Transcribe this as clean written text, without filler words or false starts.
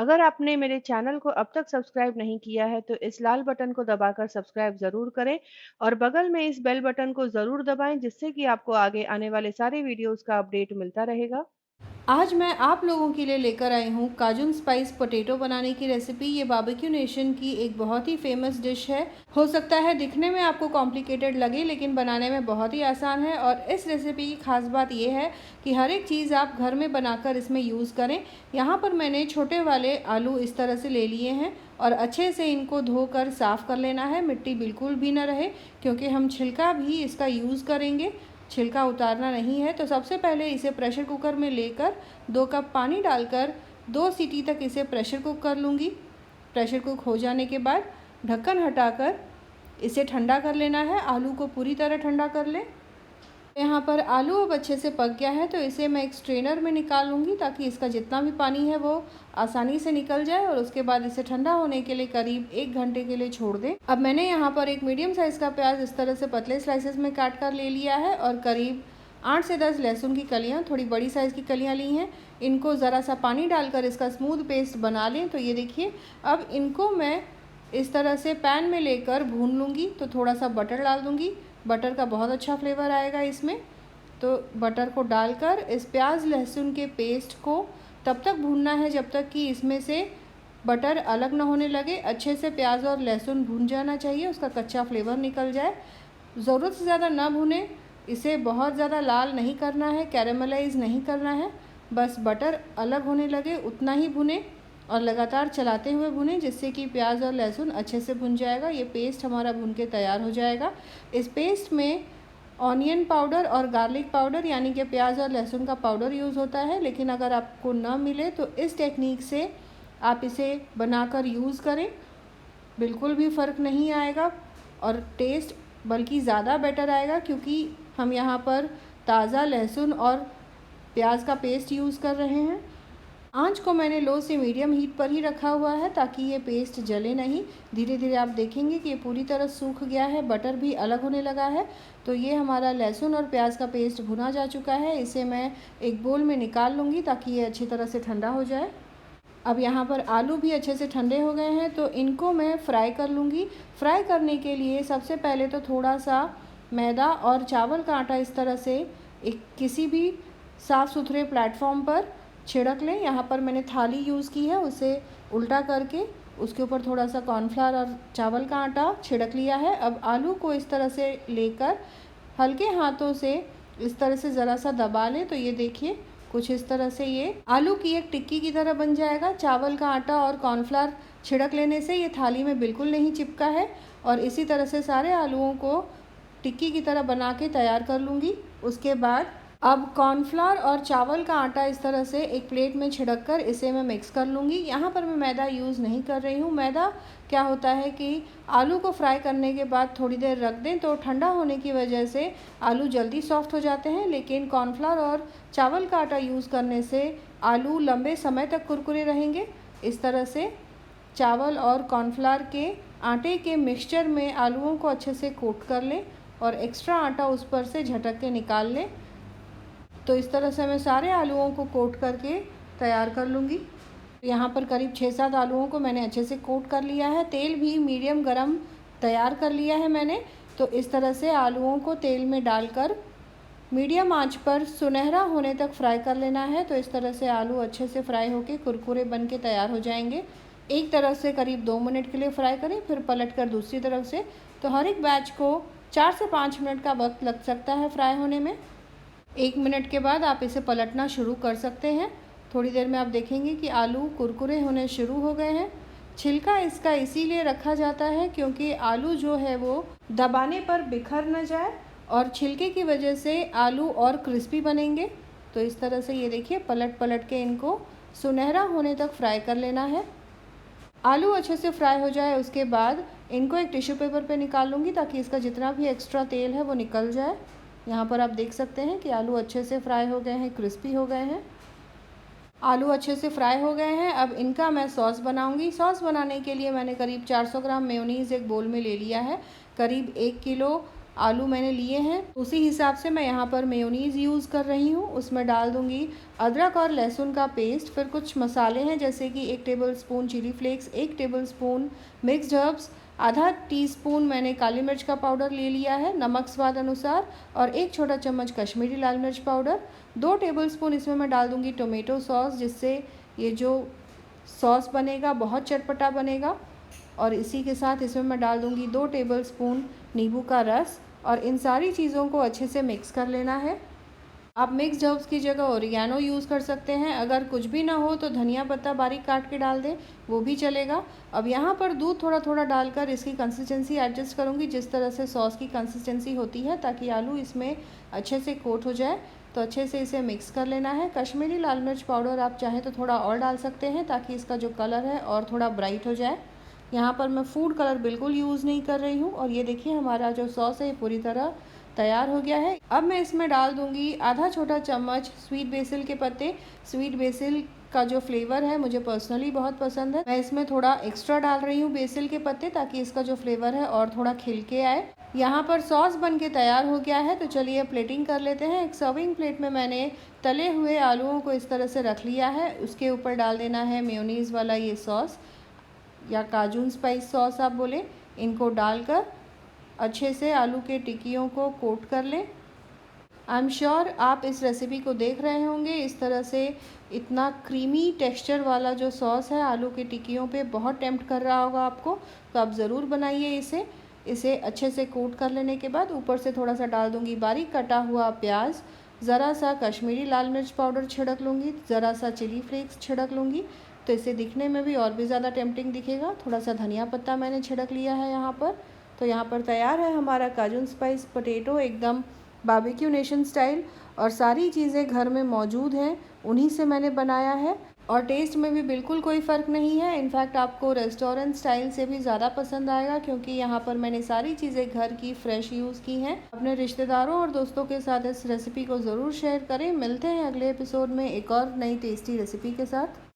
अगर आपने मेरे चैनल को अब तक सब्सक्राइब नहीं किया है तो इस लाल बटन को दबाकर सब्सक्राइब ज़रूर करें और बगल में इस बेल बटन को ज़रूर दबाएं जिससे कि आपको आगे आने वाले सारे वीडियोस का अपडेट मिलता रहेगा। आज मैं आप लोगों के लिए लेकर आई हूँ काजून स्पाइस पोटैटो बनाने की रेसिपी। ये बारबेक्यू नेशन की एक बहुत ही फेमस डिश है। हो सकता है दिखने में आपको कॉम्प्लिकेटेड लगे लेकिन बनाने में बहुत ही आसान है। और इस रेसिपी की खास बात यह है कि हर एक चीज़ आप घर में बनाकर इसमें यूज़ करें। यहाँ पर मैंने छोटे वाले आलू इस तरह से ले लिए हैं और अच्छे से इनको धोकर साफ़ कर लेना है, मिट्टी बिल्कुल भी ना रहे, क्योंकि हम छिलका भी इसका यूज़ करेंगे, छिलका उतारना नहीं है। तो सबसे पहले इसे प्रेशर कुकर में लेकर 2 कप पानी डालकर 2 सीटी तक इसे प्रेशर कुक कर लूँगी। प्रेशर कुक हो जाने के बाद ढक्कन हटाकर इसे ठंडा कर लेना है। आलू को पूरी तरह ठंडा कर लें। यहाँ पर आलू अब अच्छे से पक गया है तो इसे मैं एक स्ट्रेनर में निकाल लूँगी ताकि इसका जितना भी पानी है वो आसानी से निकल जाए। और उसके बाद इसे ठंडा होने के लिए करीब 1 घंटे के लिए छोड़ दें। अब मैंने यहाँ पर एक मीडियम साइज़ का प्याज इस तरह से पतले स्लाइसेस में काट कर ले लिया है और करीब 8 से 10 लहसुन की कलियाँ, थोड़ी बड़ी साइज़ की कलियाँ ली हैं। इनको ज़रा सा पानी डालकर इसका स्मूथ पेस्ट बना लें। तो ये देखिए, अब इनको मैं इस तरह से पैन में लेकर भून लूँगी। तो थोड़ा सा बटर डाल दूँगी, बटर का बहुत अच्छा फ्लेवर आएगा इसमें। तो बटर को डालकर इस प्याज लहसुन के पेस्ट को तब तक भूनना है जब तक कि इसमें से बटर अलग ना होने लगे। अच्छे से प्याज और लहसुन भून जाना चाहिए, उसका कच्चा फ्लेवर निकल जाए। ज़रूरत से ज़्यादा ना भुने, इसे बहुत ज़्यादा लाल नहीं करना है, कैरेमलाइज़ नहीं करना है, बस बटर अलग होने लगे उतना ही भुने और लगातार चलाते हुए भुने, जिससे कि प्याज और लहसुन अच्छे से भुन जाएगा। ये पेस्ट हमारा भुन के तैयार हो जाएगा। इस पेस्ट में ऑनियन पाउडर और गार्लिक पाउडर यानी कि प्याज और लहसुन का पाउडर यूज़ होता है, लेकिन अगर आपको ना मिले तो इस टेक्निक से आप इसे बनाकर यूज़ करें, बिल्कुल भी फ़र्क नहीं आएगा और टेस्ट बल्कि ज़्यादा बेटर आएगा, क्योंकि हम यहाँ पर ताज़ा लहसुन और प्याज का पेस्ट यूज़ कर रहे हैं। आंच को मैंने लो से मीडियम हीट पर ही रखा हुआ है ताकि ये पेस्ट जले नहीं। धीरे धीरे आप देखेंगे कि ये पूरी तरह सूख गया है, बटर भी अलग होने लगा है। तो ये हमारा लहसुन और प्याज का पेस्ट भुना जा चुका है। इसे मैं एक बोल में निकाल लूँगी ताकि ये अच्छी तरह से ठंडा हो जाए। अब यहाँ पर आलू भी अच्छे से ठंडे हो गए हैं तो इनको मैं फ्राई कर लूँगी। फ्राई करने के लिए सबसे पहले तो थोड़ा सा मैदा और चावल का आटा इस तरह से एक किसी भी साफ़ सुथरे प्लेटफॉर्म पर छिड़क लें। यहाँ पर मैंने थाली यूज़ की है, उसे उल्टा करके उसके ऊपर थोड़ा सा कॉर्नफ्लावर और चावल का आटा छिड़क लिया है। अब आलू को इस तरह से लेकर हल्के हाथों से इस तरह से ज़रा सा दबा लें। तो ये देखिए, कुछ इस तरह से ये आलू की एक टिक्की की तरह बन जाएगा। चावल का आटा और कॉर्नफ्लावर छिड़क लेने से ये थाली में बिल्कुल नहीं चिपका है। और इसी तरह से सारे आलूओं को टिक्की की तरह बना के तैयार कर लूँगी। उसके बाद अब कॉर्नफ्लावर और चावल का आटा इस तरह से एक प्लेट में छिड़क कर इसे मैं मिक्स कर लूँगी। यहाँ पर मैं मैदा यूज़ नहीं कर रही हूँ। मैदा क्या होता है कि आलू को फ्राई करने के बाद थोड़ी देर रख दें तो ठंडा होने की वजह से आलू जल्दी सॉफ्ट हो जाते हैं, लेकिन कॉर्नफ्लावर और चावल का आटा यूज़ करने से आलू लंबे समय तक कुरकुरे रहेंगे। इस तरह से चावल और कॉर्नफ्लावर के आटे के मिक्सचर में आलूओं को अच्छे से कोट कर लें और एक्स्ट्रा आटा उस पर से झटक के निकाल लें। तो इस तरह से मैं सारे आलूओं को कोट करके तैयार कर लूँगी। यहाँ पर करीब 6-7 आलूओं को मैंने अच्छे से कोट कर लिया है। तेल भी मीडियम गरम तैयार कर लिया है मैंने। तो इस तरह से आलूओं को तेल में डालकर मीडियम आंच पर सुनहरा होने तक फ्राई कर लेना है। तो इस तरह से आलू अच्छे से फ्राई होकर कुरकुरे बन के तैयार हो जाएंगे। एक तरफ से करीब 2 मिनट के लिए फ्राई करें, फिर पलट कर दूसरी तरफ से। तो हर एक बैच को 4 से 5 मिनट का वक्त लग सकता है फ्राई होने में। 1 मिनट के बाद आप इसे पलटना शुरू कर सकते हैं। थोड़ी देर में आप देखेंगे कि आलू कुरकुरे होने शुरू हो गए हैं। छिलका इसका इसीलिए रखा जाता है क्योंकि आलू जो है वो दबाने पर बिखर न जाए और छिलके की वजह से आलू और क्रिस्पी बनेंगे। तो इस तरह से ये देखिए, पलट पलट के इनको सुनहरा होने तक फ्राई कर लेना है। आलू अच्छे से फ्राई हो जाए उसके बाद इनको एक टिश्यू पेपर पे निकाल लूँगी ताकि इसका जितना भी एक्स्ट्रा तेल है वो निकल जाए। यहाँ पर आप देख सकते हैं कि आलू अच्छे से फ्राई हो गए हैं, क्रिस्पी हो गए हैं। आलू अच्छे से फ्राई हो गए हैं। अब इनका मैं सॉस बनाऊंगी। सॉस बनाने के लिए मैंने करीब 400 ग्राम मेयोनीज़ एक बोल में ले लिया है। करीब 1 किलो आलू मैंने लिए हैं, उसी हिसाब से मैं यहाँ पर मेयोनीज़ यूज़ कर रही हूँ। उसमें डाल दूँगी अदरक और लहसुन का पेस्ट। फिर कुछ मसाले हैं जैसे कि 1 tablespoon chilli flakes, 1 tablespoon mixed herbs, आधा टीस्पून मैंने काली मिर्च का पाउडर ले लिया है, नमक स्वाद अनुसार, और 1 छोटा चम्मच कश्मीरी लाल मिर्च पाउडर। 2 टेबलस्पून इसमें मैं डाल दूँगी टोमेटो सॉस, जिससे ये जो सॉस बनेगा बहुत चटपटा बनेगा। और इसी के साथ इसमें मैं डाल दूँगी 2 टेबलस्पून नींबू का रस, और इन सारी चीज़ों को अच्छे से मिक्स कर लेना है। आप मिक्स्ड हर्ब्स की जगह ओरिगैनो यूज़ कर सकते हैं। अगर कुछ भी ना हो तो धनिया पत्ता बारीक काट के डाल दें, वो भी चलेगा। अब यहाँ पर दूध थोड़ा थोड़ा डालकर इसकी कंसिस्टेंसी एडजस्ट करूँगी, जिस तरह से सॉस की कंसिस्टेंसी होती है, ताकि आलू इसमें अच्छे से कोट हो जाए। तो अच्छे से इसे मिक्स कर लेना है। कश्मीरी लाल मिर्च पाउडर आप चाहें तो थोड़ा और डाल सकते हैं, ताकि इसका जो कलर है और थोड़ा ब्राइट हो जाए। यहाँ पर मैं फूड कलर बिल्कुल यूज़ नहीं कर रही हूँ। और ये देखिए हमारा जो सॉस है ये पूरी तरह तैयार हो गया है। अब मैं इसमें डाल दूँगी आधा छोटा चम्मच स्वीट बेसिल के पत्ते। स्वीट बेसिल का जो फ्लेवर है मुझे पर्सनली बहुत पसंद है। मैं इसमें थोड़ा एक्स्ट्रा डाल रही हूँ बेसिल के पत्ते, ताकि इसका जो फ्लेवर है और थोड़ा खिल के आए। यहाँ पर सॉस बन के तैयार हो गया है। तो चलिए प्लेटिंग कर लेते हैं। एक सर्विंग प्लेट में मैंने तले हुए आलूओं को इस तरह से रख लिया है। उसके ऊपर डाल देना है मेयोनीज़ वाला ये सॉस, या काजून स्पाइस सॉस आप बोलें। इनको डालकर अच्छे से आलू के टिक्कियों को कोट कर लें। आई एम श्योर आप इस रेसिपी को देख रहे होंगे। इस तरह से इतना क्रीमी टेक्सचर वाला जो सॉस है आलू की टिक्कियों पे बहुत टेम्प्ट कर रहा होगा आपको। तो आप ज़रूर बनाइए इसे अच्छे से कोट कर लेने के बाद ऊपर से थोड़ा सा डाल दूँगी बारीक कटा हुआ प्याज, ज़रा सा कश्मीरी लाल मिर्च पाउडर छिड़क लूँगी, ज़रा सा चिली फ्लेक्स छिड़क लूँगी। तो इसे दिखने में भी और भी ज़्यादा टेम्पटिंग दिखेगा। थोड़ा सा धनिया पत्ता मैंने छिड़क लिया है यहाँ पर। तो यहाँ पर तैयार है हमारा काजून स्पाइस पोटैटो, एकदम बारबेक्यू नेशन स्टाइल। और सारी चीज़ें घर में मौजूद हैं, उन्हीं से मैंने बनाया है। और टेस्ट में भी बिल्कुल कोई फ़र्क नहीं है। इनफैक्ट आपको रेस्टोरेंट स्टाइल से भी ज़्यादा पसंद आएगा, क्योंकि यहाँ पर मैंने सारी चीज़ें घर की फ्रेश यूज़ की हैं। अपने रिश्तेदारों और दोस्तों के साथ इस रेसिपी को ज़रूर शेयर करें। मिलते हैं अगले एपिसोड में एक और नई टेस्टी रेसिपी के साथ।